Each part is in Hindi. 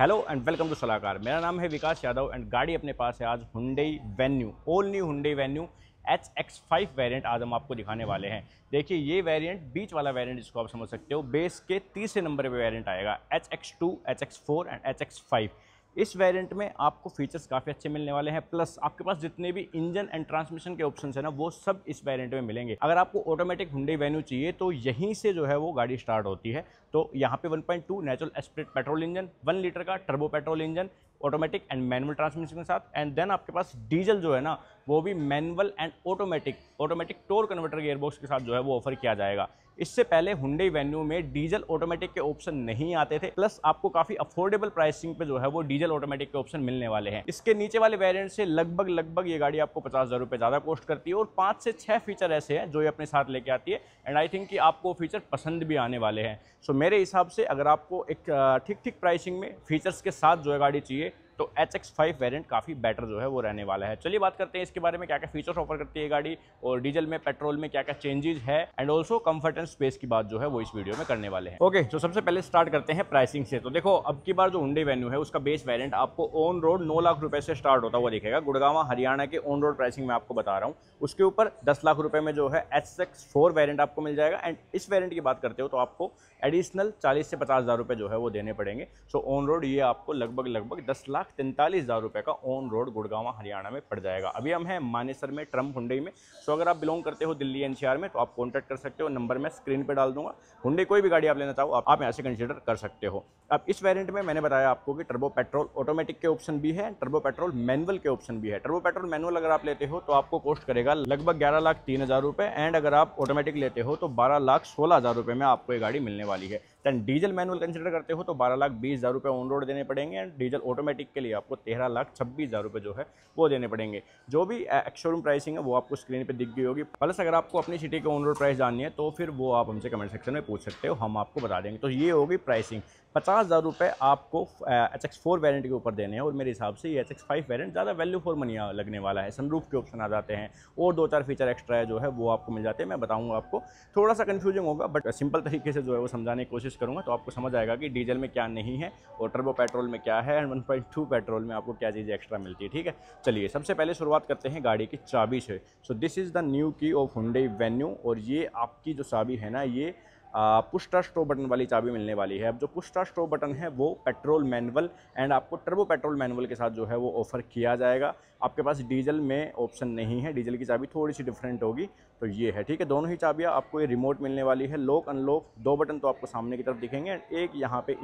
हेलो एंड वेलकम टू सलाहकार। मेरा नाम है विकास यादव एंड गाड़ी अपने पास है आज Hyundai venue, all new Hyundai venue HX5 variant आज हम आपको दिखाने वाले हैं। देखिए ये वेरिएंट बीच वाला वेरिएंट जिसको आप समझ सकते हो, बेस के तीसरे नंबर पे वेरिएंट आएगा HX2, HX4 एंड HX5। इस वेरिएंट में आपको फीचर्स काफ़ी अच्छे मिलने वाले हैं, प्लस आपके पास जितने भी इंजन एंड ट्रांसमिशन के ऑप्शंस है ना वो सब इस वेरिएंट में मिलेंगे। अगर आपको ऑटोमेटिक हुंडई वेन्यू चाहिए तो यहीं से जो है वो गाड़ी स्टार्ट होती है। तो यहाँ पे 1.2 natural aspirate petrol engine, 1 litre का turbo petrol engine, automatic and manual transmission के साथ, एंड देन आपके पास डीजल जो है ना वो भी manual and automatic torque converter gearbox के साथ जो है वो ऑफर किया जाएगा। इससे पहले हुंडई वेन्यू में डीजल ऑटोमेटिक के ऑप्शन नहीं आते थे, प्लस आपको काफी अफोर्डेबल प्राइसिंग पे जो है वो डीजल ऑटोमेटिक के ऑप्शन मिलने वाले हैं। इसके नीचे वाले वेरिएंट से लगभग ये गाड़ी आपको 50,000 रुपए ज्यादा कॉस्ट करती है और 5 से 6 फीचर ऐसे हैं जो ये अपने साथ लेके आती है एंड आई थिंक कि आपको फीचर पसंद भी आने वाले हैं। सो मेरे हिसाब से अगर आपको एक ठीक प्राइसिंग में फीचर्स के साथ जो है गाड़ी चाहिए तो HX5 वेरिएंट काफ़ी बेटर जो है वो रहने वाला है। चलिए बात करते हैं इसके बारे में, क्या क्या फीचर्स ऑफर करती है गाड़ी और डीजल में पेट्रोल में क्या क्या चेंजेस है, and also comfort and space की बात जो है वो इस वीडियो में करने वाले हैं। ओके, तो सबसे पहले स्टार्ट करते हैं प्राइसिंग से। तो देखो अब की बार जो हुंडई वेन्यू है उसका बेस वेरिएंट आपको ऑन रोड 9 लाख रुपए से स्टार्ट होता हुआ दिखेगा। गुड़गांव हरियाणा के ऑन रोड प्राइसिंग में आपको बता रहा हूँ। उसके ऊपर 10 लाख रुपए में जो है HX4 वेरिएंट आपको मिल जाएगा, एंड इस वेरिएंट की बात करते हो तो आपको एडिशनल 40 से 50,000 रुपए जो है वो देने पड़ेंगे। सो ऑन रोड ये आपको लगभग 10,43,000 रुपए का ऑन रोड गुड़गांव हरियाणा में पड़ जाएगा। अभी हम हैं मानेसर में, ट्रम्प हुंडई में। सो अगर आप बिलोंग करते हो दिल्ली एनसीआर में तो आप कॉन्टैक्ट कर सकते हो, नंबर मैं स्क्रीन पे डाल दूंगा। हुंडई कोई भी गाड़ी आप लेना चाहो आप यहाँ से कंसीडर कर सकते हो। अब इस वेरिएंट में मैंने बताया आपको कि टर्बो पेट्रोल ऑटोमेटिक के ऑप्शन भी है, टर्बो पेट्रोल मैनुअल के ऑप्शन भी है। टर्बो पेट्रोल मैनुअल अगर आप लेते हो तो आपको कॉस्ट करेगा लगभग 11,03,000 रुपए, एंड अगर आप ऑटोमेटिक लेते हो तो 12,16,000 रुपए में आपको ये गाड़ी मिलने वाली है। दैन डीजल मैनुअल कंसीडर करते हो तो 12,20,000 रुपए ऑन रोड देने पड़ेंगे, एंड डीजल ऑटोमेटिक के लिए आपको 13,26,000 रुपए जो है वो देने पड़ेंगे। जो भी शोरूम प्राइसिंग है वो आपको स्क्रीन पे दिख गई होगी। प्लस अगर आपको अपनी सिटी के ऑन रोड प्राइस जाननी है तो फिर वो आप हमसे कमेंट सेक्शन में पूछ सकते हो, हम आपको बता देंगे। तो ये होगी प्राइसिंग। 50,000 रुपए आपको HX4 वेरिएंट के ऊपर देने हैं, और मेरे हिसाब से ये HX5 वेरिएंट ज़्यादा वैल्यू फॉर मनी लगने वाला है। सनरूफ के ऑप्शन आ जाते हैं और 2-4 फीचर एक्स्ट्रा है जो है वो आपको मिल जाते हैं। मैं बताऊंगा आपको, थोड़ा सा कंफ्यूजिंग होगा बट सिंपल तरीके से जो है वो समझाने की कोशिश करूंगा तो आपको समझ आएगा कि डीजल में क्या नहीं है और टर्बो पेट्रोल में क्या है, एंड 1.2 पेट्रोल में आपको क्या चीज़ें एक्स्ट्रा मिलती है। ठीक है, चलिए सबसे पहले शुरुआत करते हैं गाड़ी की चाबी से। सो दिस इज़ द न्यू की ऑफ हुंडई वेन्यू, और ये आपकी जो चाबी है ना ये पुश स्टार्ट स्टॉप बटन वाली चाबी मिलने वाली है। अब जो पुश स्टार्ट स्टॉप बटन है वो पेट्रोल मैनुअल एंड आपको टर्बो पेट्रोल मैनुअल के साथ जो है वो ऑफर किया जाएगा। आपके पास डीजल में ऑप्शन नहीं है, डीजल की चाबी थोड़ी सी डिफरेंट होगी। तो ये है, ठीक है, दोनों ही चाबियाँ आपको ये रिमोट मिलने वाली है। लॉक अनलॉक 2 बटन तो आपको सामने की तरफ दिखेंगे, एक यहाँ पे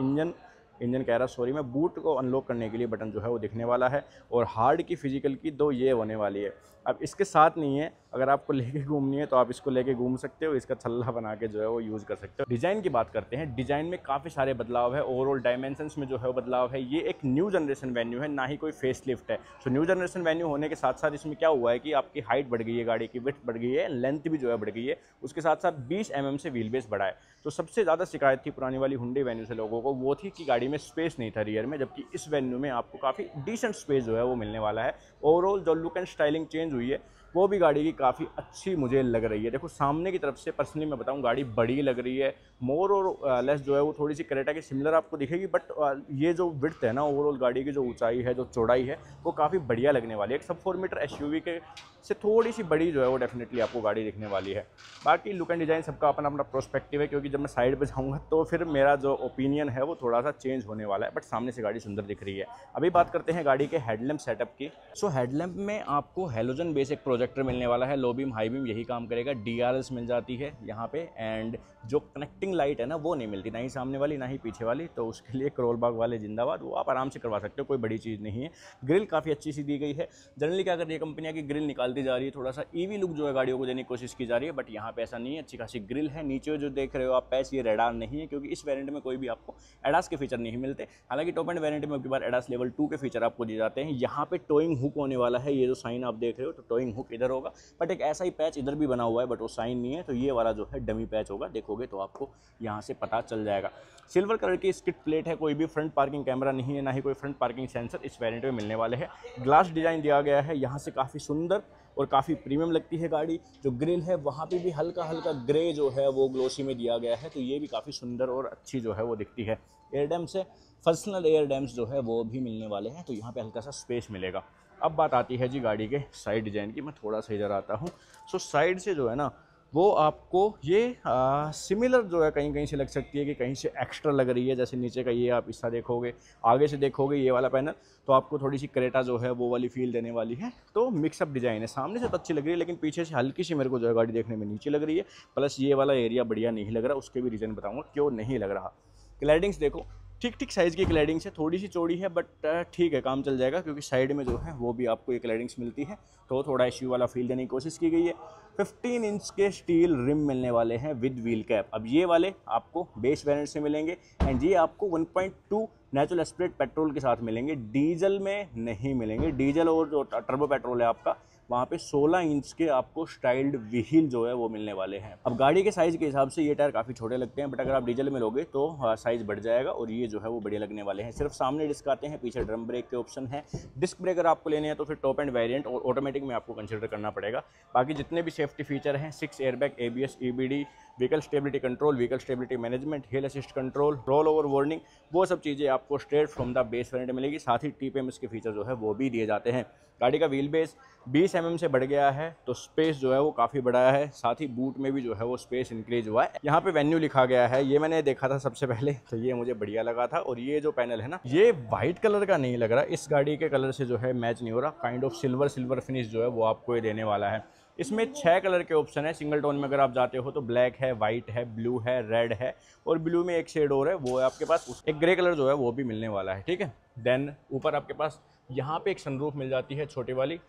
इंजन कह रहा सॉरी मैं बूट को अनलॉक करने के लिए बटन जो है वो दिखने वाला है, और हार्ड की फिजिकल की 2 ये होने वाली है। अब इसके साथ नहीं है, अगर आपको लेके घूमनी है तो आप इसको लेके घूम सकते हो, इसका छल्ला बना के जो है वो यूज़ कर सकते हो। डिज़ाइन की बात करते हैं, डिज़ाइन में काफ़ी सारे बदलाव है, ओवरऑल डायमेंशंस में जो है वो बदलाव है। ये एक न्यू जनरेशन वेन्यू है, ना ही कोई फेस लिफ्ट है। सो न्यू जनरेशन वेन्यू होने के साथ साथ इसमें क्या हुआ है कि आपकी हाइट बढ़ गई है, गाड़ी की विड्थ बढ़ गई है, लेंथ भी जो है बढ़ गई है, उसके साथ साथ 20 mm से व्हील बेस बढ़ा है। तो सबसे ज़्यादा शिकायत थी पुरानी वाली हुंडई वेन्यू से लोगों को, वो थी कि गाड़ी में स्पेस नहीं था रियर में, जबकि इस वेन्यू में आपको काफ़ी डिसेंट स्पेस जो है वो मिलने वाला है। ओवरऑल जो लुक एंड स्टाइलिंग चेंज हुई है वो भी गाड़ी की काफ़ी अच्छी मुझे लग रही है। देखो सामने की तरफ से पर्सनली मैं बताऊं गाड़ी बड़ी लग रही है, मोर और लेस जो है वो थोड़ी सी क्रेटा की सिमिलर आपको दिखेगी, बट ये जो विड्थ है ना ओवरऑल गाड़ी की जो ऊंचाई है, जो चौड़ाई है, वो काफ़ी बढ़िया लगने वाली है। एक सब 4 मीटर SUV के से थोड़ी सी बड़ी जो है वो डेफिनेटली आपको गाड़ी दिखने वाली है। बाकी लुक एंड डिज़ाइन सबका अपना अपना प्रोस्पेक्टिव है, क्योंकि जब मैं साइड पर जाऊँगा तो फिर मेरा जो ओपिनियन है वो थोड़ा सा चेंज होने वाला है, बट सामने से गाड़ी सुंदर दिख रही है। अभी बात करते हैं गाड़ी के हेडलैम्प सेटअप की। सो हेडलैम्प में आपको हेलोजन बेसिक प्रोजेक्टर मिलने वाला है, लो बीम हाई बीम यही काम करेगा। DRLs मिल जाती है यहाँ पे, एंड जो कनेक्टिंग लाइट है ना वो नहीं मिलती, ना ही सामने वाली ना ही पीछे वाली, तो उसके लिए क्रोल बाग वाले जिंदाबाद, वो आप आराम से करवा सकते हो, कोई बड़ी चीज़ नहीं है। ग्रिल काफ़ी अच्छी सी दी गई है। जनरली क्या कर रही है कंपनियां की ग्रिल निकालती जा रही है, थोड़ा सा ईवी लुक जो है गाड़ियों को देने की कोशिश की जा रही है, बट यहाँ पे ऐसा नहीं है, अच्छी खासी ग्रिल है। नीचे जो देख रहे हो आप पैच, ये रेडार नहीं है, क्योंकि इस वेरिएंट में कोई भी आपको एडास के फीचर नहीं मिलते। हालांकि टॉप एंड वेरिएंट में अब की बार एडास लेवल 2 के फीचर आपको दिए जाते हैं। यहाँ पे टोइंग हुक होने वाला है, ये जो साइन आप देख रहे हो तो टोइंग हुक इधर होगा, बट एक ऐसा ही पैच इधर भी बना हुआ है, बट वो साइन नहीं है, तो ये वाला जो है डमी पैच होगा, देखोगे तो आपको यहाँ से पता चल जाएगा। सिल्वर कलर की स्किड प्लेट है, कोई भी फ्रंट पार्किंग कैमरा नहीं है, ना ही कोई फ्रंट पार्किंग सेंसर इस वेरिएंट में मिलने वाले हैं। ग्लास डिजाइन दिया गया है, यहाँ से काफ़ी सुंदर और काफ़ी प्रीमियम लगती है गाड़ी। जो ग्रिल है वहाँ पे भी हल्का हल्का ग्रे जो है वो ग्लोसी में दिया गया है, तो ये भी काफ़ी सुंदर और अच्छी जो है वो दिखती है। एयर डैम्स है, पर्सनल एयर डैम्स जो है वो भी मिलने वाले हैं, तो यहाँ पे हल्का सा स्पेस मिलेगा। अब बात आती है जी गाड़ी के साइड डिज़ाइन की, मैं थोड़ा सा इधर आता हूँ। सो साइड से जो है ना वो आपको ये सिमिलर जो है कहीं कहीं से लग सकती है कि कहीं से एक्स्ट्रा लग रही है। जैसे नीचे का ये आप हिस्सा देखोगे, आगे से देखोगे ये वाला पैनल, तो आपको थोड़ी सी क्रेटा जो है वो वाली फील देने वाली है। तो मिक्सअप डिज़ाइन है, सामने से तो अच्छी लग रही है लेकिन पीछे से हल्की सी मेरे को जो है गाड़ी देखने में नीचे लग रही है। प्लस ये वाला एरिया बढ़िया नहीं लग रहा, उसके भी रीज़न बताऊँगा क्यों नहीं लग रहा। क्लैडिंग्स देखो, ठीक ठीक साइज़ की क्लैडिंग्स है, थोड़ी सी चौड़ी है बट ठीक है, काम चल जाएगा, क्योंकि साइड में जो है वो भी आपको ये क्लैडिंग्स मिलती है, तो थोड़ा एसयू वाला फील देने की कोशिश की गई है। 15 इंच के स्टील रिम मिलने वाले हैं विद व्हील कैप। अब ये वाले आपको बेस वेरिएंट से मिलेंगे एंड ये आपको 1.2 नेचुरल एस्पिरेट पेट्रोल के साथ मिलेंगे, डीजल में नहीं मिलेंगे। डीजल और जो टर्बो पेट्रोल है आपका, वहाँ पे 16 इंच के आपको स्टाइल्ड व्हील जो है वो मिलने वाले हैं। अब गाड़ी के साइज़ के हिसाब से ये टायर काफ़ी छोटे लगते हैं, बट अगर आप डीजल में लोगे तो साइज़ बढ़ जाएगा और ये जो है वो बढ़िया लगने वाले हैं। सिर्फ सामने डिस्क आते हैं, पीछे ड्रम ब्रेक के ऑप्शन है। डिस्क ब्रेक अगर आपको लेने हैं तो फिर टॉप एंड वेरिएंट और ऑटोमेटिक में आपको कंसिडर करना पड़ेगा। बाकी जितने भी सेफ्टी फीचर हैं, 6 airbag, ABS, EBD, vehicle stability control, vehicle stability management, हिल assist control, roll over warning, वो सब चीज़ें आपको straight from the base variant मिलेगी। साथ ही TPMS के फीचर जो है वो भी दिए जाते हैं। गाड़ी का व्हील बेस 20 mm से बढ़ गया है, तो स्पेस जो है वो काफ़ी बड़ा है। साथ ही बूट में भी जो है वो स्पेस इंक्रीज हुआ है। यहाँ पे वेन्यू लिखा गया है, ये मैंने देखा था सबसे पहले, तो ये मुझे बढ़िया लगा था। और ये जो पैनल है ना, ये वाइट कलर का नहीं लग रहा, इस गाड़ी के कलर से जो है मैच नहीं हो रहा। काइंड ऑफ सिल्वर फिनिश जो है वो आपको ये देने वाला है। इसमें 6 कलर के ऑप्शन है। सिंगल टोन में अगर आप जाते हो तो ब्लैक है, वाइट है, ब्लू है, रेड है, और ब्लू में एक शेड और है, वो है आपके पास। एक ग्रे कलर जो है वो भी मिलने वाला है, ठीक है। देन ऊपर आपके पास यहाँ पे एक सनरूफ मिल जाती है छोटी वाली।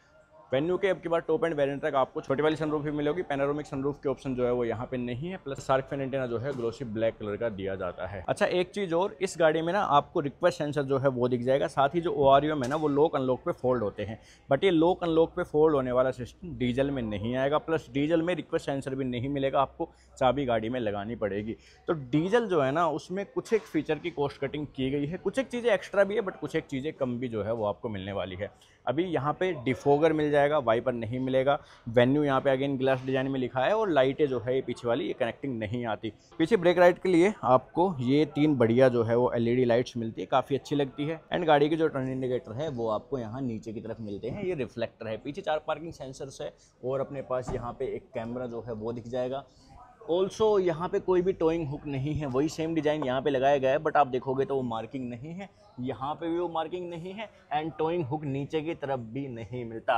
वेन्यू के अब के बाद टॉप एंड वेरिएंट तक आपको छोटी वाली सनरूफ भी मिलेगी। पैनोरामिक सनरूफ के ऑप्शन जो है वो यहाँ पे नहीं है। प्लस शार्क फिन एंटेना जो है ग्लोसी ब्लैक कलर का दिया जाता है। अच्छा, एक चीज़ और, इस गाड़ी में ना आपको रिक्वेस्ट सेंसर जो है वो दिख जाएगा। साथ ही जो ORUM है ना, वो लॉक अनलॉक पे फोल्ड होते हैं, बट ये लॉक अनलॉक पे फोल्ड होने वाला सिस्टम डीजल में नहीं आएगा। प्लस डीजल में रिक्वेस्ट सेंसर भी नहीं मिलेगा, आपको चाबी गाड़ी में लगानी पड़ेगी। तो डीजल जो है ना, उसमें कुछ एक फीचर की कॉस्ट कटिंग की गई है, कुछ एक चीज़ें एक्स्ट्रा भी है बट कुछ एक चीज़ें कम भी जो है वो आपको मिलने वाली है। अभी यहाँ पे डिफोगर मिल जाएगा, वाइपर नहीं मिलेगा। वेन्यू यहाँ पे अगेन ग्लास डिजाइन में लिखा है, और लाइटें जो है ये पीछे वाली ये कनेक्टिंग नहीं आती। पीछे ब्रेक राइट के लिए आपको ये 3 बढ़िया जो है वो LED लाइट्स मिलती है, काफ़ी अच्छी लगती है। एंड गाड़ी के जो टर्न इंडिकेटर है वो आपको यहाँ नीचे की तरफ मिलते हैं, ये रिफ्लेक्टर है। पीछे 4 पार्किंग सेंसर्स है, और अपने पास यहाँ पे एक कैमरा जो है वो दिख जाएगा। ऑल्सो यहाँ पे कोई भी टोइंग हुक नहीं है, वही सेम डिज़ाइन यहाँ पे लगाया गया है, बट आप देखोगे तो वो मार्किंग नहीं है, यहाँ पे भी वो मार्किंग नहीं है, एंड टोइंग हुक नीचे की तरफ भी नहीं मिलता।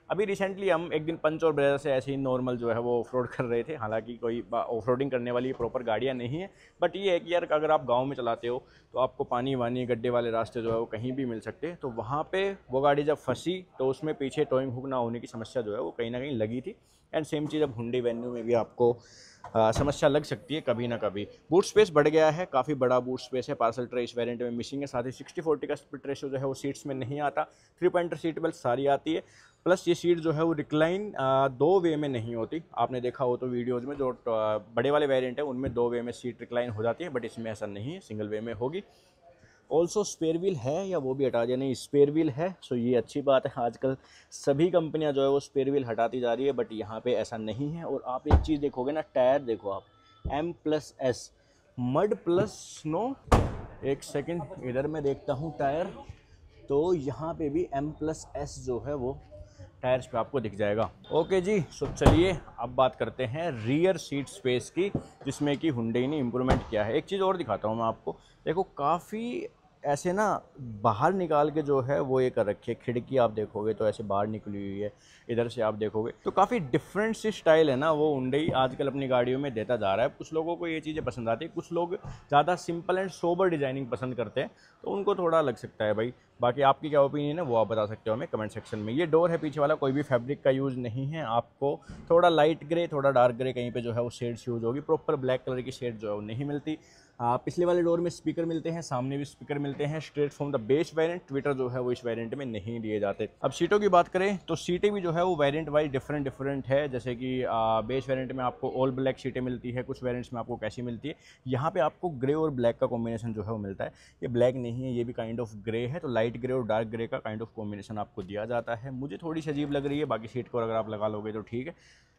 अभी रिसेंटली हम एक दिन पंच और ब्रेजर से ऐसे ही नॉर्मल जो है वो ऑफ रोड कर रहे थे, हालांकि कोई ऑफ रोडिंग करने वाली प्रॉपर गाड़ियाँ नहीं है, बट ये है कि यार अगर आप गांव में चलाते हो तो आपको पानी वानी गड्ढे वाले रास्ते जो है वो कहीं भी मिल सकते हैं। तो वहाँ पे वो गाड़ी जब फंसी तो उसमें पीछे टोइंग हुक ना होने की समस्या जो है वो कहीं ना कहीं लगी थी। एंड सेम चीज़ अब हुंडई वेन्यू में भी आपको समस्या लग सकती है कभी ना कभी। बूट स्पेस बढ़ गया है, काफ़ी बड़ा बूट स्पेस है। पार्सल ट्रे इस वेरिएंट में मिसिंग है। साथ ही 60-40 का स्प्लिट रेशियो जो है वो सीट्स में नहीं आता। 3 पॉइंटर सीट बेल्ट सारी आती है। प्लस ये सीट जो है वो रिक्लाइन 2 वे में नहीं होती। आपने देखा हो तो वीडियोज़ में जो बड़े वाले वेरिएंट है उनमें 2 वे में सीट रिक्लाइन हो जाती है, बट इसमें ऐसा नहीं है, सिंगल वे में होगी। ऑल्सो स्पेयर व्हील है, या वो भी हटा दिया, नहीं स्पेयर व्हील है। सो ये अच्छी बात है, आजकल सभी कंपनियां जो है वो स्पेयर व्हील हटाती जा रही है, बट यहाँ पे ऐसा नहीं है। और आप एक चीज़ देखोगे ना, टायर देखो आप, M+S मड प्लस स्नो। एक सेकंड इधर मैं देखता हूँ टायर, तो यहाँ पे भी M+S जो है वो टायर्स पे आपको दिख जाएगा। ओके जी, सो चलिए अब बात करते हैं रियर सीट स्पेस की, जिसमें कि हुंडई ने इम्प्रूवमेंट किया है। एक चीज़ और दिखाता हूँ मैं आपको, देखो काफ़ी ऐसे ना बाहर निकाल के जो है वो ये कर रखी है। खिड़की आप देखोगे तो ऐसे बाहर निकली हुई है, इधर से आप देखोगे तो काफ़ी डिफरेंट सी स्टाइल है ना, वो हुंडई आजकल अपनी गाड़ियों में देता जा रहा है। कुछ लोगों को ये चीज़ें पसंद आती है, कुछ लोग ज़्यादा सिंपल एंड सोबर डिजाइनिंग पसंद करते हैं, तो उनको थोड़ा लग सकता है भाई। बाकी आपकी क्या ओपिनियन है वो आप बता सकते हो हमें कमेंट सेक्शन में। ये डोर है पीछे वाला, कोई भी फैब्रिक का यूज़ नहीं है। आपको थोड़ा लाइट ग्रे, थोड़ा डार्क ग्रे कहीं पे जो है वो शेड्स यूज़ होगी, प्रॉपर ब्लैक कलर की शेड जो है वो नहीं मिलती। पिछले वाले डोर में स्पीकर मिलते हैं, सामने भी स्पीकर मिलते हैं, straight from the base variant. Twitter जो है वो इस वेरिएंट में नहीं दिए जाते। अब सीटों की बात करें तो सीटें भी जो है वो वेरिएंट वाइज डिफरेंट है। जैसे कि बेस वेरिएंट में आपको ऑल ब्लैक सीटें मिलती है, कुछ वेरिएंट्स में आपको कैसी मिलती है। यहाँ पे आपको ग्रे और ब्लैक का कॉम्बिनेशन जो है वो मिलता है। ये ब्लैक नहीं है, ये भी काइंड ऑफ ग्रे है, तो लाइट लाइट ग्रे और डार्क ग्रे का काइंड ऑफ कॉम्बिनेशन आपको दिया जाता है। मुझे थोड़ी सी अजीब लग रही है, बाकी सीट को अगर आप लगा लोगे तो ठीक है,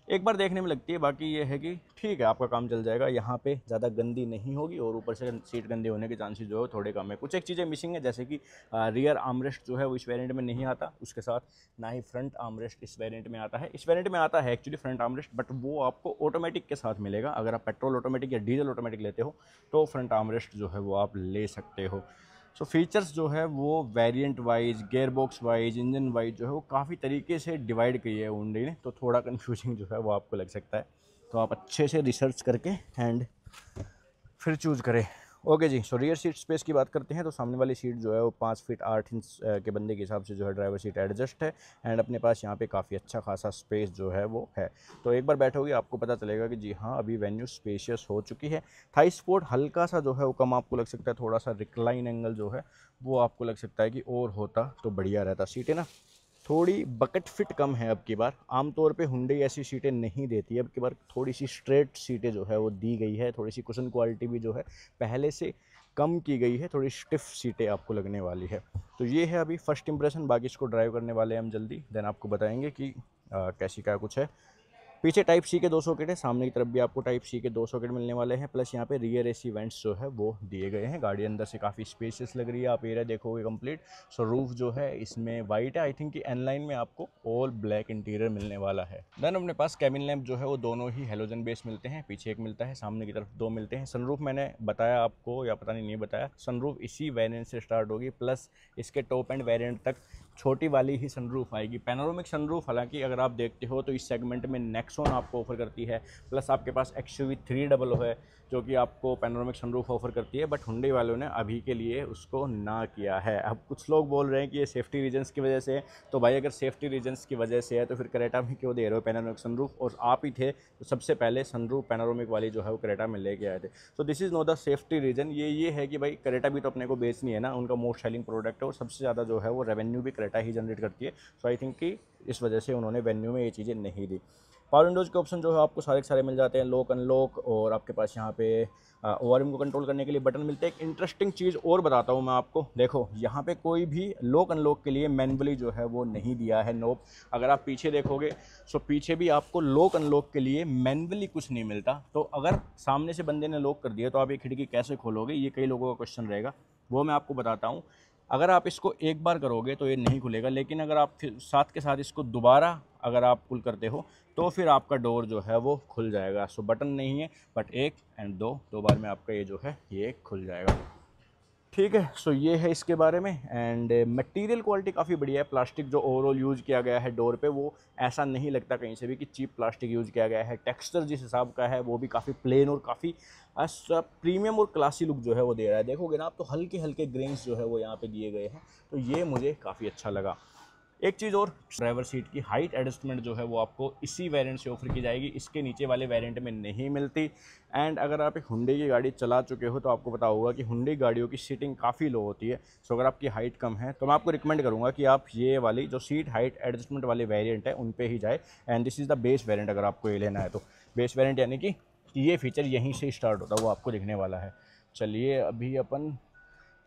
एक बार देखने में लगती है, बाकी ये है कि ठीक है आपका काम चल जाएगा। यहाँ पे ज़्यादा गंदी नहीं होगी और ऊपर से सीट गंदे होने के चांसेस जो है थोड़े कम है। कुछ एक चीज़ें मिसिंग है, जैसे कि रियर आर्मरेस्ट जो है वो इस वेरिएंट में नहीं आता, उसके साथ ना ही फ्रंट आर्मरेस्ट इस वेरिएंट में आता है। इस वेरिएंट में आता है एक्चुअली फ्रंट आर्मरेस्ट, बट वो आपको ऑटोमेटिक के साथ मिलेगा। अगर आप पेट्रोल ऑटोमेटिक या डीजल ऑटोमेटिक लेते हो तो फ्रंट आर्मरेस्ट जो है वो आप ले सकते हो। सो फीचर्स जो है वो variant wise, gear box wise, engine wise जो है वो काफ़ी तरीके से डिवाइड की है हुंडई ने, तो थोड़ा कन्फ्यूजिंग जो है वो आपको लग सकता है। तो आप अच्छे से रिसर्च करके एंड फिर चूज़ करें। ओके जी, सो रियर सीट स्पेस की बात करते हैं तो सामने वाली सीट जो है वो 5 फीट 8 इंच के बंदे के हिसाब से जो है ड्राइवर सीट एडजस्ट है एंड अपने पास यहाँ पे काफ़ी अच्छा खासा स्पेस जो है वो है। तो एक बार बैठोगे आपको पता चलेगा कि जी हाँ, अभी वेन्यू स्पेशियस हो चुकी है। थाई सपोर्ट हल्का सा जो है वो कम आपको लग सकता है, थोड़ा सा रिक्लाइन एंगल जो है वो आपको लग सकता है कि और होता तो बढ़िया रहता। सीटें ना थोड़ी बकेट फिट कम है अब की बार, आमतौर पे हुंडई ऐसी सीटें नहीं देती, अब की बार थोड़ी सी स्ट्रेट सीटें जो है वो दी गई है। थोड़ी सी कुशन क्वालिटी भी जो है पहले से कम की गई है, थोड़ी स्टिफ सीटें आपको लगने वाली है। तो ये है अभी फर्स्ट इंप्रेशन, बाकी इसको ड्राइव करने वाले हैं हम जल्दी, देन आपको बताएंगे कि कैसी क्या कुछ है। पीछे टाइप सी के 2 सॉकेट है, सामने की तरफ भी आपको टाइप सी के 2 सॉकेट मिलने वाले हैं, प्लस यहाँ पे रियर एसी वेंट्स जो है वो दिए गए हैं। गाड़ी अंदर से काफ़ी स्पेशियस लग रही है, आप एरिया देखोगे कंप्लीट। सो रूफ जो है इसमें वाइट है, आई थिंक कि एन लाइन में आपको ऑल ब्लैक इंटीरियर मिलने वाला है। देन अपने पास कैबिन लैंप जो है वो दोनों ही हेलोजन बेस मिलते हैं, पीछे एक मिलता है, सामने की तरफ 2 मिलते हैं। सनरूफ मैंने बताया आपको या पता नहीं बताया, सनरूफ इसी वेरिएंट से स्टार्ट होगी, प्लस इसके टॉप एंड वेरिएंट तक छोटी वाली ही सनरूफ आएगी। पैनोरामिक सनरूफ हालांकि अगर आप देखते हो तो इस सेगमेंट में नेक्सॉन आपको ऑफर करती है, प्लस आपके पास XUV 300 है जो कि आपको पैनोरामिक सनरूफ ऑफर करती है, बट हुंडई वालों ने अभी के लिए उसको ना किया है। अब कुछ लोग बोल रहे हैं कि ये सेफ्टी रीजन्स की वजह से है, तो भाई अगर सेफ्टी रीजन्स की वजह से है तो फिर क्रेटा में क्यों दे रहे हो पैनोरामिक सनरूफ, और आप ही थे तो सबसे पहले सनरूफ पैनोरामिक वाली जो है वो क्रेटा में लेके आए थे। So this is no the safety reason, ये है कि भाई क्रेटा भी तो अपने को बेचनी है ना, उनका मोस्ट सेलिंग प्रोडक्ट है और सबसे ज़्यादा जो है वो रेवेन्यू भी क्रेटा ही जनरेट करती है। सो आई थिंक कि इस वजह से उन्होंने वेन्यू में ये चीज़ें नहीं दी। पावर विंडोज़ के ऑप्शन जो है आपको सारे के सारे मिल जाते हैं, लॉक अनलॉक, और आपके पास यहाँ पे ओआरएम को कंट्रोल करने के लिए बटन मिलते हैं। एक इंटरेस्टिंग चीज़ और बताता हूँ मैं आपको, देखो यहाँ पे कोई भी लॉक अनलॉक के लिए मैनुअली जो है वो नहीं दिया है नॉब। अगर आप पीछे देखोगे सो पीछे भी आपको लॉक अनलॉक के लिए मैनुअली कुछ नहीं मिलता। तो अगर सामने से बंदे ने लॉक कर दिया तो आप ये खिड़की कैसे खोलोगे, ये कई लोगों का क्वेश्चन रहेगा, वो मैं आपको बताता हूँ। अगर आप इसको एक बार करोगे तो ये नहीं खुलेगा, लेकिन अगर आप फिर साथ के साथ इसको दोबारा अगर आप पुल करते हो तो फिर आपका डोर जो है वो खुल जाएगा। सो बटन नहीं है, बट 1 एंड 2 बार में आपका ये जो है ये खुल जाएगा। ठीक है, सो ये है इसके बारे में। एंड मटेरियल क्वालिटी काफ़ी बढ़िया है। प्लास्टिक जो ओवरऑल यूज़ किया गया है डोर पे वो ऐसा नहीं लगता कहीं से भी कि चीप प्लास्टिक यूज़ किया गया है। टेक्सचर जिस हिसाब का है वो भी काफ़ी प्लेन और काफ़ी प्रीमियम और क्लासी लुक जो है वो दे रहा है। देखोगे ना आप तो हल्के हल्के ग्रेन्स जो है वो यहाँ पे दिए गए हैं, तो ये मुझे काफ़ी अच्छा लगा। एक चीज़ और, ड्राइवर सीट की हाइट एडजस्टमेंट जो है वो आपको इसी वेरिएंट से ऑफर की जाएगी, इसके नीचे वाले वेरिएंट में नहीं मिलती। एंड अगर आप एक हुंडई की गाड़ी चला चुके हो तो आपको पता होगा कि हुंडई गाड़ियों की सीटिंग काफ़ी लो होती है। सो अगर आपकी हाइट कम है तो मैं आपको रिकमेंड करूँगा कि आप ये वाली जो सीट हाइट एडजस्टमेंट वाले वेरिएंट है उन पे ही जाए। And this is the base variant अगर आपको ये लेना है तो। बेस वेरिएंट यानी कि ये फीचर यहीं से स्टार्ट होता है, वो आपको दिखने वाला है। चलिए अभी अपन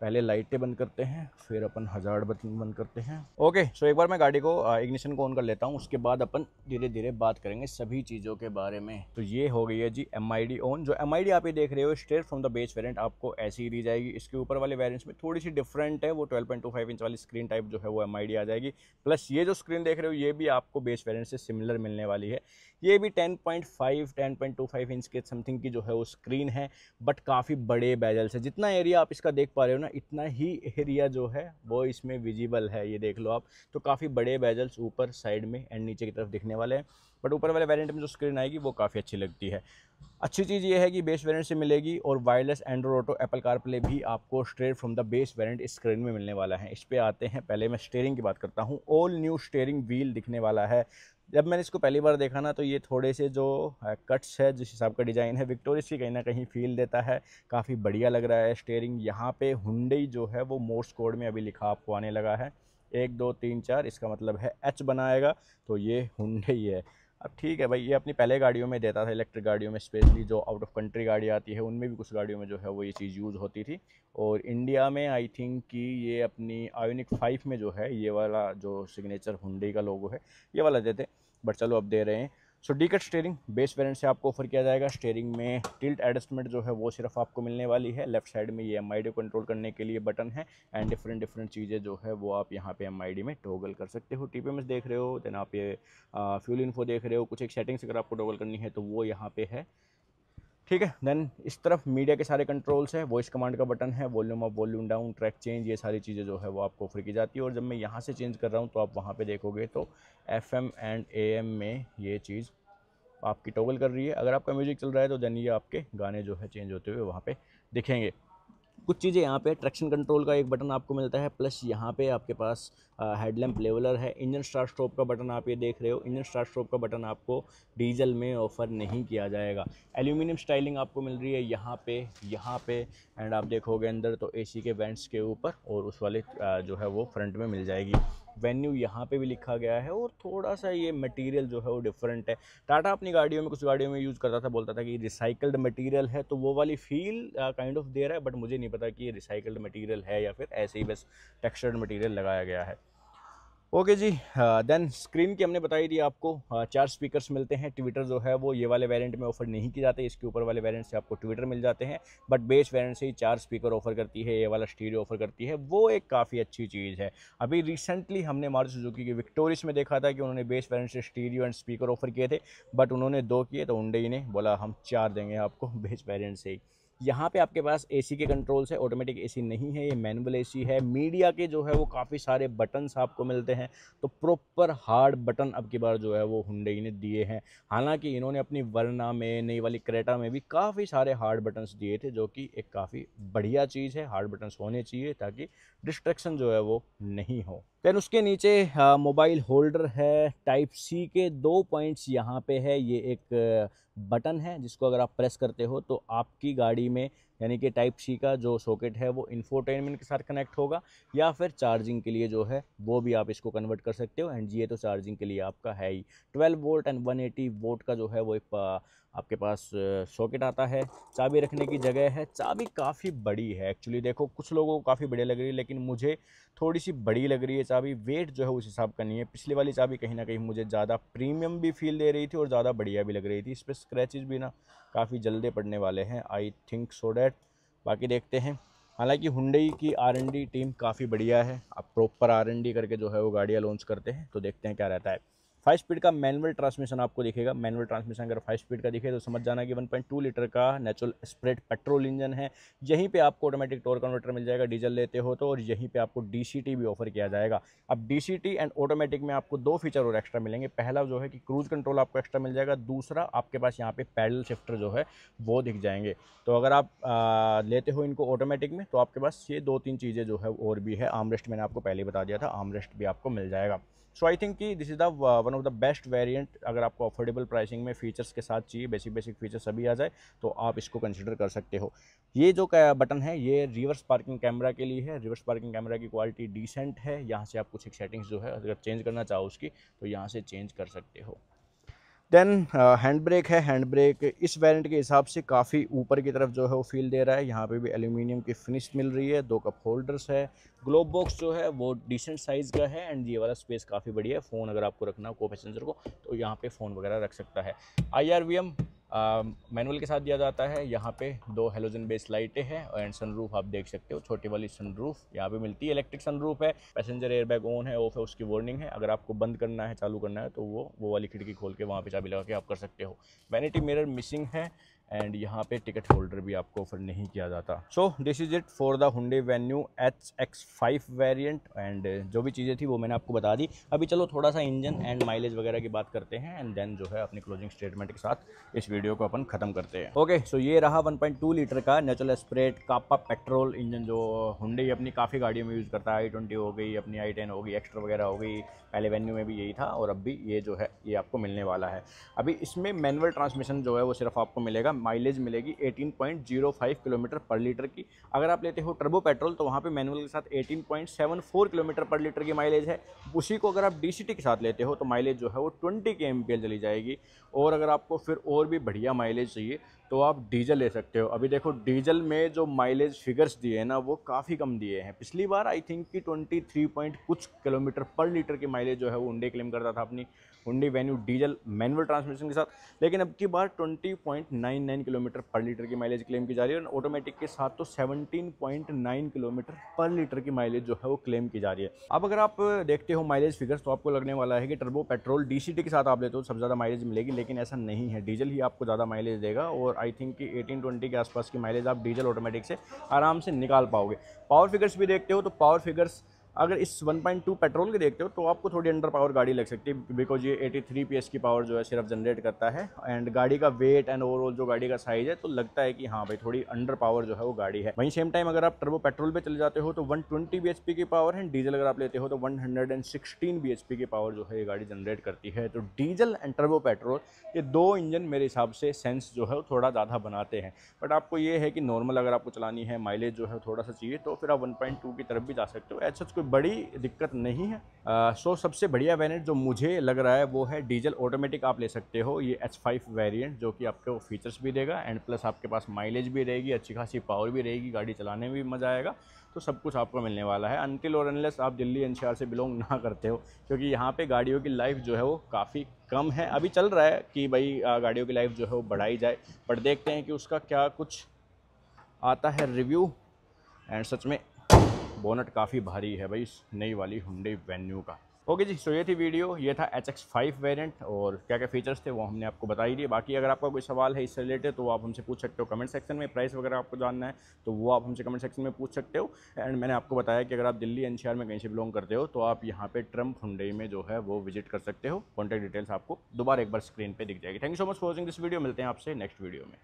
पहले लाइटें बंद करते हैं, फिर अपन हजार्ड बटन बंद करते हैं। ओके, सो एक बार मैं गाड़ी को इग्निशन को ऑन कर लेता हूँ, उसके बाद अपन धीरे धीरे बात करेंगे सभी चीज़ों के बारे में। तो ये हो गई है जी MID ऑन। जो MID आप ये देख रहे हो straight from the base variant आपको ऐसी ही दी जाएगी। इसके ऊपर वाले वेरिएंट्स में थोड़ी सी डिफरेंट है, वो 12.25 इंच वाली स्क्रीन टाइप जो है वो MID आ जाएगी। प्लस ये जो स्क्रीन देख रहे हो ये भी आपको बेस वेरिएंट से सिमिलर मिलने वाली है। ये भी 10.25 इंच के समथिंग की जो है वो स्क्रीन है, बट काफ़ी बड़े बेजल्स है। जितना एरिया आप इसका देख पा रहे हो ना, इतना ही एरिया जो है वो इसमें विजिबल है, ये देख लो आप। तो काफ़ी बड़े बेजल्स ऊपर साइड में एंड नीचे की तरफ दिखने वाले हैं, बट ऊपर वाले वेरिएंट में जो स्क्रीन आएगी वो काफ़ी अच्छी लगती है। अच्छी चीज़ ये है कि बेस वेरिएंट से मिलेगी, और wireless Android auto Apple CarPlay भी आपको straight from the base variant इस स्क्रीन में मिलने वाला है। इस पर आते हैं, पहले मैं स्टीयरिंग की बात करता हूँ। ऑल न्यू स्टीयरिंग व्हील दिखने वाला है। जब मैंने इसको पहली बार देखा ना तो ये थोड़े से जो कट्स है, जिस हिसाब का डिज़ाइन है विक्टोरियस की कहीं ना कहीं फील देता है, काफ़ी बढ़िया लग रहा है स्टीयरिंग। यहाँ पे हुंडई जो है वो मोर्स कोड में अभी लिखा आपको आने लगा है, 1 2 3 4, इसका मतलब है H बनाएगा, तो ये हुंडई है। अब ठीक है भाई, ये अपनी पहले गाड़ियों में देता था, इलेक्ट्रिक गाड़ियों में स्पेशली, जो आउट ऑफ कंट्री गाड़ी आती है उनमें भी कुछ गाड़ियों में जो है वो ये चीज़ यूज़ होती थी। और इंडिया में आई थिंक कि ये अपनी आयोनिक 5 में जो है ये वाला जो सिग्नेचर हुंडई का लोगो है ये वाला देते, बट चलो अब दे रहे हैं। So D cut steering base variant से आपको ऑफर किया जाएगा। स्टीयरिंग में टिल्ट एडजस्टमेंट जो है वो सिर्फ आपको मिलने वाली है। लेफ्ट साइड में ये MID कंट्रोल करने के लिए बटन है एंड डिफरेंट चीज़ें जो है वो आप यहाँ पे MID में टॉगल कर सकते हो। TPMS देख रहे हो, देन आप ये फ्यूल इन्फो देख रहे हो, कुछ एक सेटिंग्स अगर आपको टॉगल करनी है तो वो यहाँ पे है, ठीक है। देन इस तरफ मीडिया के सारे कंट्रोल्स है, वॉइस कमांड का बटन है, volume up, volume down, track change, ये सारी चीज़ें जो है वो आपको ऑफर की जाती है। और जब मैं यहाँ से चेंज कर रहा हूँ तो आप वहाँ पे देखोगे तो FM एंड AM में ये चीज़ आपकी टॉगल कर रही है। अगर आपका म्यूजिक चल रहा है तो देन ये आपके गाने जो है चेंज होते हुए वहाँ पे दिखेंगे। कुछ चीज़ें यहाँ पे ट्रैक्शन कंट्रोल का एक बटन आपको मिलता है, प्लस यहाँ पे आपके पास हेडलैम्प लेवलर है। इंजन स्टार्ट स्टॉप का बटन आप ये देख रहे हो, इंजन स्टार्ट स्टॉप का बटन आपको डीजल में ऑफर नहीं किया जाएगा। एल्यूमिनियम स्टाइलिंग आपको मिल रही है यहाँ पे एंड आप देखोगे अंदर तो AC के वेंट्स के ऊपर और उस वाले जो है वो फ्रंट में मिल जाएगी। वेन्यू यहाँ पे भी लिखा गया है और थोड़ा सा ये मटेरियल जो है वो डिफरेंट है। टाटा अपनी गाड़ियों में कुछ गाड़ियों में यूज़ करता था, बोलता था कि रिसाइकल्ड मटेरियल है, तो वो वाली फील काइंड ऑफ दे रहा है, बट मुझे नहीं पता कि ये रिसाइकल्ड मटेरियल है या फिर ऐसे ही बस टेक्सचर्ड मटेरियल लगाया गया है। ओके जी, देन स्क्रीन की हमने बताई थी आपको। 4 स्पीकर्स मिलते हैं। ट्विटर जो है वो ये वाले वेरिएंट में ऑफर नहीं की जाते, इसके ऊपर वाले वेरिएंट से आपको ट्विटर मिल जाते हैं, बट बेस वेरिएंट से ही 4 स्पीकर ऑफर करती है, ये वाला स्टीरियो ऑफर करती है, वो एक काफ़ी अच्छी चीज़ है। अभी रिसेंटली हमने मारुति सुजुकी की विक्टोरियस में देखा था कि उन्होंने बेस वेरिएंट से स्टीरियो एंड स्पीकर ऑफर किए थे, बट उन्होंने 2 किए तो हुंडई ने बोला हम 4 देंगे आपको बेस वेरिएंट से ही। यहाँ पे आपके पास AC के कंट्रोल्स है, ऑटोमेटिक AC नहीं है, ये मैनुअल AC है। मीडिया के जो है वो काफ़ी सारे बटन्स आपको मिलते हैं, तो प्रॉपर हार्ड बटन अब की बार जो है वो हुंडई ने दिए हैं। हालांकि इन्होंने अपनी वरना में, नई वाली क्रेटा में भी काफ़ी सारे हार्ड बटन्स दिए थे, जो कि एक काफ़ी बढ़िया चीज़ है। हार्ड बटन्स होने चाहिए ताकि डिस्ट्रैक्शन जो है वो नहीं हो। देन उसके नीचे मोबाइल होल्डर है, टाइप-C के 2 पॉइंट्स यहाँ पे है। ये एक बटन है जिसको अगर आप प्रेस करते हो तो आपकी गाड़ी में यानी कि टाइप-C का जो सॉकेट है वो इंफोटेनमेंट के साथ कनेक्ट होगा, या फिर चार्जिंग के लिए जो है वो भी आप इसको कन्वर्ट कर सकते हो। एंड ये तो चार्जिंग के लिए आपका है ही। 12 वोल्ट एंड 180 वोट का जो है वो एक आपके पास सॉकेट आता है। चाबी रखने की जगह है, चाबी काफ़ी बड़ी है एक्चुअली। देखो कुछ लोगों को काफ़ी बढ़िया लग रही है, लेकिन मुझे थोड़ी सी बड़ी लग रही है चाबी। वेट जो है उस हिसाब का नहीं है। पिछली वाली चाबी कहीं ना कहीं मुझे ज़्यादा प्रीमियम भी फील दे रही थी और ज़्यादा बढ़िया भी लग रही थी। इस पर स्क्रैचेस भी ना काफ़ी जल्दी पड़ने वाले हैं, आई थिंक सो डैट। बाकी देखते हैं। हालांकि हुंडई की R&D टीम काफ़ी बढ़िया है, आप प्रॉपर R&D करके जो है वो गाड़ियाँ लॉन्च करते हैं, तो देखते हैं क्या रहता है। 5 स्पीड का मैनुअल ट्रांसमिशन आपको दिखेगा। मैनुअल ट्रांसमिशन अगर 5 स्पीड का दिखे तो समझ जाना कि 1.2 लीटर का नेचुरल एस्पिरेट पेट्रोल इंजन है। यहीं पे आपको ऑटोमेटिक टॉर्क कन्वर्टर मिल जाएगा डीजल लेते हो तो, और यहीं पे आपको DCT भी ऑफर किया जाएगा। अब DCT एंड ऑटोमेटिक में आपको 2 फीचर और एक्स्ट्रा मिलेंगे। पहला जो है कि क्रूज कंट्रोल आपको एक्स्ट्रा मिल जाएगा, दूसरा आपके पास यहाँ पे पैडल शिफ्टर जो है वो दिख जाएंगे। तो अगर आप लेते हो इनको ऑटोमेटिक में तो आपके पास ये 2-3 चीज़ें जो है और भी है। आर्मरेस्ट मैंने आपको पहले ही बता दिया था, आर्मरेस्ट भी आपको मिल जाएगा। सो आई थिंक कि this is the one of the best variant. अगर आपको अफोर्डेबल प्राइसिंग में फीचर्स के साथ चाहिए, बेसिक फीचर्स सभी आ जाए, तो आप इसको कंसिडर कर सकते हो। ये जो बटन है ये रिवर्स पार्किंग कैमरा के लिए है। रिवर्स पार्किंग कैमरा की क्वालिटी डिसेंट है। यहाँ से आप कुछ एक सेटिंग्स जो है अगर चेंज करना चाहो उसकी, तो यहाँ से चेंज कर सकते हो। देन हैंड ब्रेक है। हैंड ब्रेक इस वेरिएंट के हिसाब से काफ़ी ऊपर की तरफ जो है वो फील दे रहा है। यहाँ पे भी एल्यूमिनियम की फिनिश मिल रही है। 2 कप होल्डर्स है। ग्लोब बॉक्स जो है वो डिसेंट साइज़ का है एंड ये वाला स्पेस काफ़ी बढ़िया है। फ़ोन अगर आपको रखना हो को पैसेंजर को तो यहाँ पे फ़ोन वगैरह रख सकता है। IRVM मैनुअल के साथ दिया जाता है। यहाँ पे 2 हेलोजन बेस लाइटें हैं एंड सनरूफ आप देख सकते हो, छोटी वाली सनरूफ यहाँ पे मिलती है। इलेक्ट्रिक सनरूफ है। पैसेंजर एयरबैग ऑन है ऑफ है उसकी वार्निंग है। अगर आपको बंद करना है चालू करना है तो वो वाली खिड़की खोल के वहाँ पे चाबी लगा के आप कर सकते हो। वैनिटी मिरर मिसिंग है एंड यहाँ पे टिकट होल्डर भी आपको ऑफर नहीं किया जाता। सो this is it for the Hyundai venue HX5 variant and जो भी चीज़ें थी वो मैंने आपको बता दी। अभी चलो थोड़ा सा इंजन एंड माइलेज वगैरह की बात करते हैं एंड देन जो है अपनी क्लोजिंग स्टेटमेंट के साथ इस वीडियो को अपन खत्म करते हैं। ओके, सो ये रहा 1.2 लीटर का नेचुरल एस्पिरेट कापा पेट्रोल इंजन जो हुंडई अपनी काफ़ी गाड़ियों में यूज़ करता है। i20 हो गई, अपनी i10 हो गई, एक्स्ट्रा वगैरह हो गई, पहले वेन्यू में भी यही था और अब भी ये जो है ये आपको मिलने वाला है। अभी इसमें मैनुअल ट्रांसमिशन जो है वो सिर्फ आपको मिलेगा। माइलेज मिलेगी 18.05 किलोमीटर पर लीटर की। अगर आप लेते हो टर्बो पेट्रोल तो वहाँ पे मैनुअल के साथ 18.74 किलोमीटर पर लीटर की माइलेज है। उसी को अगर आप DCT के साथ लेते हो तो माइलेज जो है वो 20 kmpl चली जाएगी। और अगर आपको फिर और भी बढ़िया माइलेज चाहिए तो आप डीजल ले सकते हो। अभी देखो डीजल में जो माइलेज फिगर्स दिए हैं ना वो काफ़ी कम दिए हैं। पिछली बार आई थिंक कि 23 पॉइंट कुछ किलोमीटर पर लीटर की माइलेज जो है वो हुंडई क्लेम करता था अपनी Hyundai venue diesel manual transmission के साथ, लेकिन अब की बार 20.99 किलोमीटर पर लीटर की माइलेज क्लेम की जा रही है। और ऑटोमेटिक के साथ तो 17.9 किलोमीटर पर लीटर की माइलेज जो है वो क्लेम की जा रही है। अब अगर आप देखते हो माइलेज फिगर्स तो आपको लगने वाला है कि टर्बो पेट्रोल DCT के साथ आप लेते हो सबसे ज़्यादा माइलेज मिलेगी, लेकिन ऐसा नहीं है। डीजल ही आपको ज़्यादा माइलेज देगा और आई थिंक कि 18-20 के आसपास की माइलेज आप डीजल ऑटोमेटिक से आराम से निकाल पाओगे। पावर फिगर्स भी देखते हो तो पावर फिगर्स अगर इस 1.2 पेट्रोल के देखते हो तो आपको थोड़ी अंडर पावर गाड़ी लग सकती है, बिकॉज ये 83 PS की पावर जो है सिर्फ जनरेट करता है। एंड गाड़ी का वेट एंड ओवरऑल जो गाड़ी का साइज है तो लगता है कि हाँ भाई थोड़ी अंडर पावर जो है वो गाड़ी है। वहीं सेम टाइम अगर आप टर्बो पेट्रोल पे चले जाते हो तो 120 bhp की पावर है। डीजल अगर आप लेते हो तो 116 bhp की पावर जो है ये गाड़ी जनरेट करती है। तो डीजल एंड टर्बो पेट्रोल ये दो इंजन मेरे हिसाब से सेंस जो है वो थोड़ा ज़्यादा बनाते हैं। बट आपको ये है कि नॉर्मल अगर आपको चलानी है, माइलेज जो है थोड़ा सा चाहिए तो फिर आप 1.2 की तरफ भी जा सकते हो। ऐसा कोई बड़ी दिक्कत नहीं है। सो सबसे बढ़िया वेरिएंट जो मुझे लग रहा है वो है डीजल ऑटोमेटिक आप ले सकते हो, ये H5 वेरिएंट, जो कि आपको फीचर्स भी देगा एंड प्लस आपके पास माइलेज भी रहेगी, अच्छी खासी पावर भी रहेगी, गाड़ी चलाने में भी मज़ा आएगा। तो सब कुछ आपको मिलने वाला है अनटिल और अनलेस आप दिल्ली NCR से बिलोंग ना करते हो, क्योंकि यहाँ पे गाड़ियों की लाइफ जो है वो काफ़ी कम है। अभी चल रहा है कि भाई गाड़ियों की लाइफ जो है वो बढ़ाई जाए, बट देखते हैं कि उसका क्या कुछ आता है रिव्यू। एंड सच में बोनट काफ़ी भारी है भाई इस नई वाली हुंडई वेन्यू का। ओके जी, सो ये थी वीडियो, ये था HX5 वेरिएंट और क्या क्या फीचर्स थे वो हमने आपको बता ही दिए। बाकी अगर आपका कोई सवाल है इससे रिलेटेड तो आप हमसे पूछ सकते हो कमेंट सेक्शन में। प्राइस वगैरह आपको जानना है तो वो आप हमसे कमेंट सेक्शन में पूछ सकते हो। एंड मैंने आपको बताया कि अगर आप दिल्ली NCR में कहीं से बिलोंग करते हो तो आप यहाँ पे ट्रम्प हुंडई में जो है वो विजिट कर सकते हो। कॉन्टैक्ट डिटेल्स आपको दोबारा एक बार स्क्रीन पर दिख जाएगी। Thank you so much for watching this video. मिलते हैं आपसे नेक्स्ट वीडियो में।